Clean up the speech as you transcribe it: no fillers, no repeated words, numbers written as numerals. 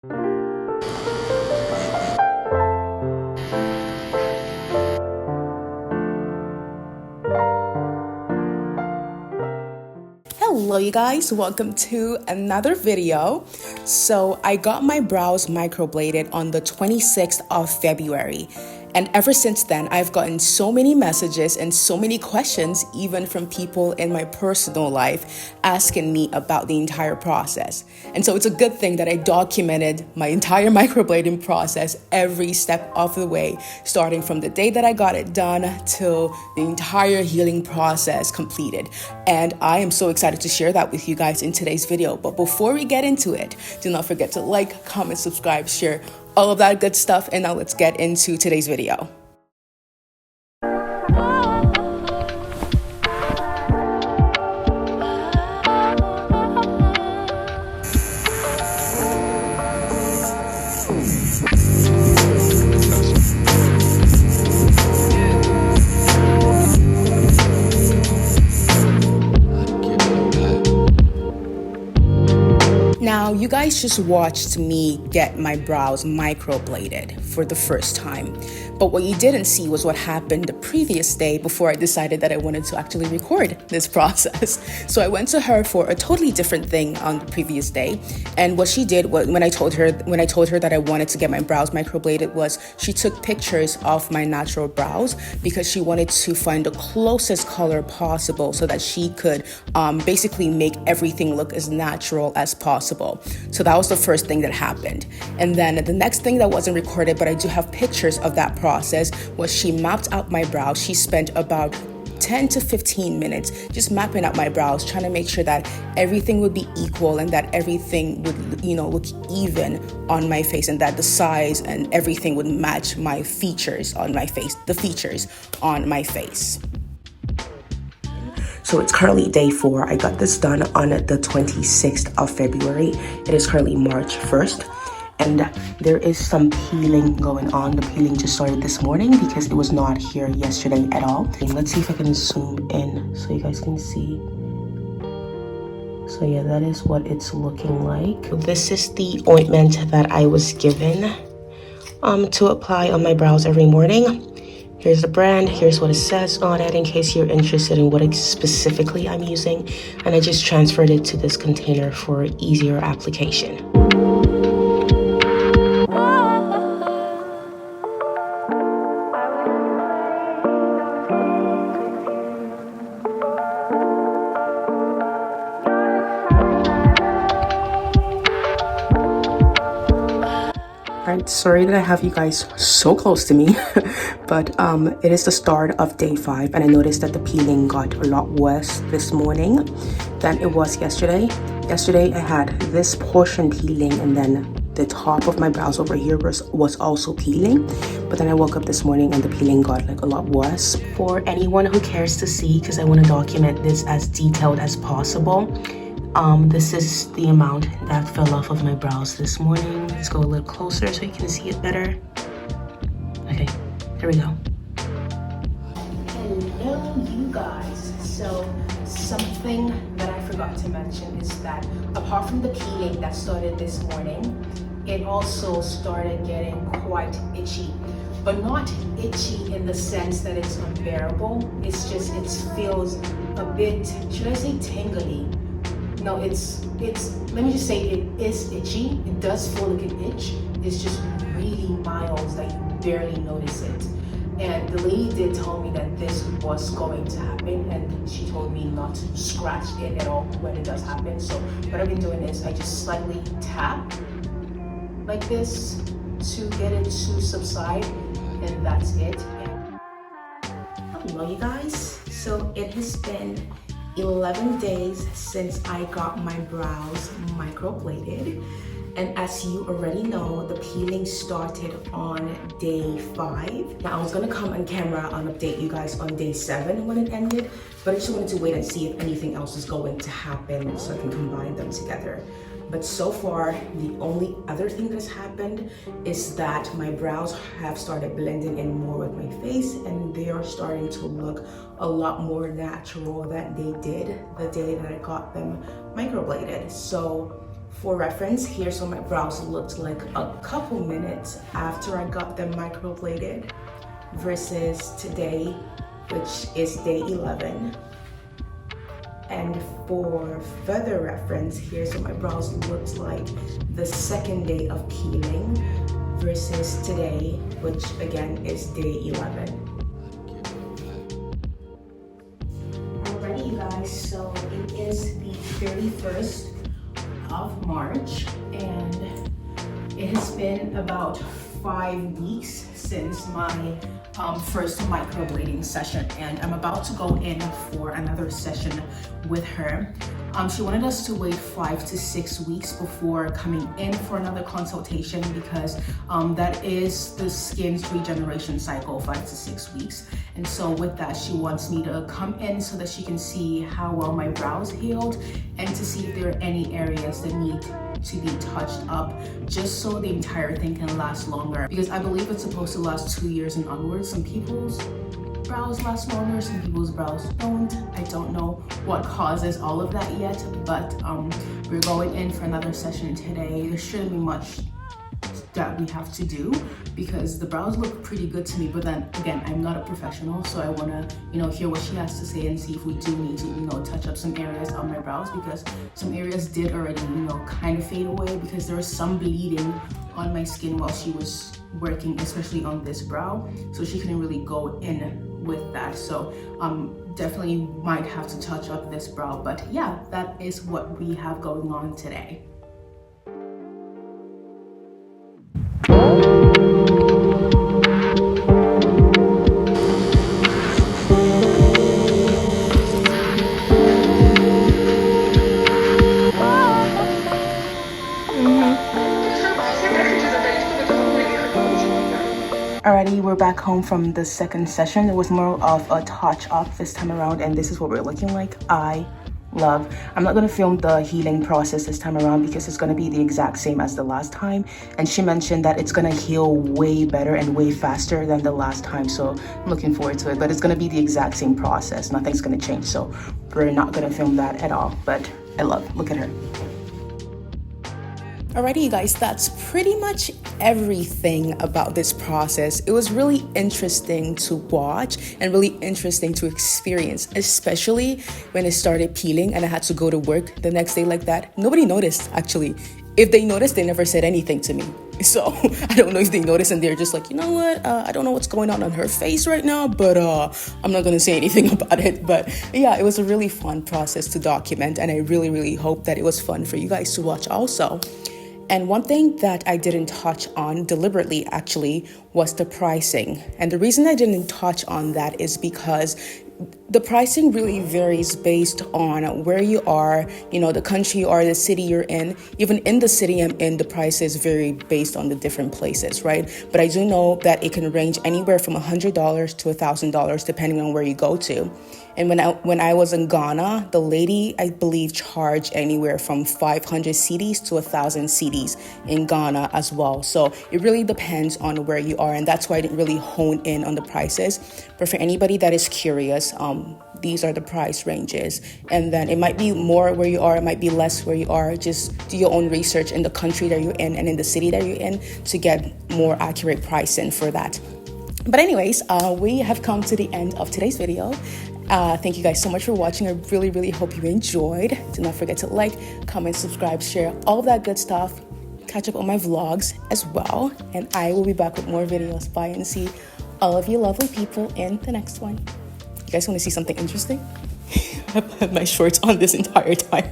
Hello you guys, welcome to another video. So I got my brows microbladed on the 26th of February. And ever since then, I've gotten so many messages and so many questions, even from people in my personal life, asking me about the entire process. And so it's a good thing that I documented my entire microblading process every step of the way, starting from the day that I got it done till the entire healing process completed. And I am so excited to share that with you guys in today's video. But before we get into it, do not forget to like, comment, subscribe, share, all of that good stuff. And now let's get into today's video. Now, you guys just watched me get my brows microbladed for the first time. But what you didn't see was what happened the previous day before I decided that I wanted to actually record this process. So I went to her for a totally different thing on the previous day. And what she did was, when I told her that I wanted to get my brows microbladed, was she took pictures of my natural brows because she wanted to find the closest color possible so that she could basically make everything look as natural as possible. So that was the first thing that happened. And then the next thing that wasn't recorded, but I do have pictures of that process, was she mapped out my brows. She spent about 10 to 15 minutes just mapping out my brows, trying to make sure that everything would be equal and that everything would, look even on my face, and that the size and everything would match my features on my face, the features on my face. So it's currently day 4. I got this done on the 26th of February. It is currently March 1st. And there is some peeling going on. The peeling just started this morning because it was not here yesterday at all. And let's see if I can zoom in so you guys can see. So yeah, that is what it's looking like. This is the ointment that I was given to apply on my brows every morning. Here's the brand, here's what it says on it in case you're interested in what specifically I'm using. And I just transferred it to this container for easier application. Alright, sorry that I have you guys so close to me, but it is the start of day 5, and I noticed that the peeling got a lot worse this morning than it was yesterday. Yesterday I had this portion peeling, and then the top of my brows over here was also peeling, but then I woke up this morning and the peeling got like a lot worse. For anyone who cares to see, because I want to document this as detailed as possible, this is the amount that fell off of my brows this morning. Let's go a little closer so you can see it better. Okay, there we go. Hello, you guys. So something that I forgot to mention is that apart from the peeling that started this morning, it also started getting quite itchy. But not itchy in the sense that it's unbearable. It's just, it feels a bit, should I say tingly? No, it's let me just say it is itchy. It does feel like an itch. It's just really mild that you barely notice it. And the lady did tell me that this was going to happen, and she told me not to scratch it at all when it does happen. So what I've been doing is I just slightly tap like this to get it to subside, and that's it. Hello you guys. So it has been 11 days since I got my brows microbladed, and as you already know, the peeling started on day 5. Now I was gonna come on camera and update you guys on day 7 when it ended, but I just wanted to wait and see if anything else is going to happen so I can combine them together. But so far, the only other thing that's happened is that my brows have started blending in more with my face, and they are starting to look a lot more natural than they did the day that I got them microbladed. So For reference, here's what my brows looked like a couple minutes after I got them microbladed versus today, which is day 11. And for further reference, here's what my brows looked like the second day of peeling versus today, which again is day 11. Alrighty, you guys, so it is the 31st of March, and it has been about 5 weeks since my first microblading session, and I'm about to go in for another session with her. She wanted us to wait 5 to 6 weeks before coming in for another consultation because that is the skin's regeneration cycle, 5 to 6 weeks. And so with that, she wants me to come in so that she can see how well my brows healed and to see if there are any areas that need to be touched up, just so the entire thing can last longer. Because I believe it's supposed to last 2 years and onwards. Some people's brows last longer, some people's brows don't. I don't know what causes all of that yet, but we're going in for another session today. There shouldn't be much that we have to do because the brows look pretty good to me, but then again, I'm not a professional, so I want to hear what she has to say and see if we do need to touch up some areas on my brows, because some areas did already kind of fade away because there was some bleeding on my skin while she was working, especially on this brow, so she couldn't really go in with that. So definitely might have to touch up this brow, but yeah, that is what we have going on today. Alrighty, we're back home from the second session. It was more of a touch up this time around, and this is what we're looking like. I'm not going to film the healing process this time around because it's going to be the exact same as the last time, and she mentioned that it's going to heal way better and way faster than the last time, so I'm looking forward to it. But it's going to be the exact same process, nothing's going to change, so we're not going to film that at all. But look at her. Alrighty, you guys, that's pretty much everything about this process. It was really interesting to watch and really interesting to experience, especially when it started peeling and I had to go to work the next day like that. Nobody noticed, actually. If they noticed, they never said anything to me. So I don't know if they noticed and they're just like, you know what, I don't know what's going on her face right now, but I'm not gonna say anything about it. But yeah, it was a really fun process to document, and I really, really hope that it was fun for you guys to watch also. And one thing that I didn't touch on deliberately actually was the pricing. And the reason I didn't touch on that is because the pricing really varies based on where you are, the country you are, the city you're in. Even in the city I'm in, the prices vary based on the different places, right? But I do know that it can range anywhere from $100 to $1,000 depending on where you go to. And when I was in Ghana, the lady, I believe, charged anywhere from 500 cedis to 1,000 cedis in Ghana as well. So it really depends on where you are, and that's why I didn't really hone in on the prices. But for anybody that is curious, these are the price ranges. And then it might be more where you are, it might be less where you are. Just do your own research in the country that you're in and in the city that you're in to get more accurate pricing for that. But anyways, we have come to the end of today's video. Thank you guys so much for watching. I really, really hope you enjoyed. Do not forget to like, comment, subscribe, share, all that good stuff. Catch up on my vlogs as well. And I will be back with more videos. Bye, and see all of you lovely people in the next one. You guys want to see something interesting? I've had my shorts on this entire time.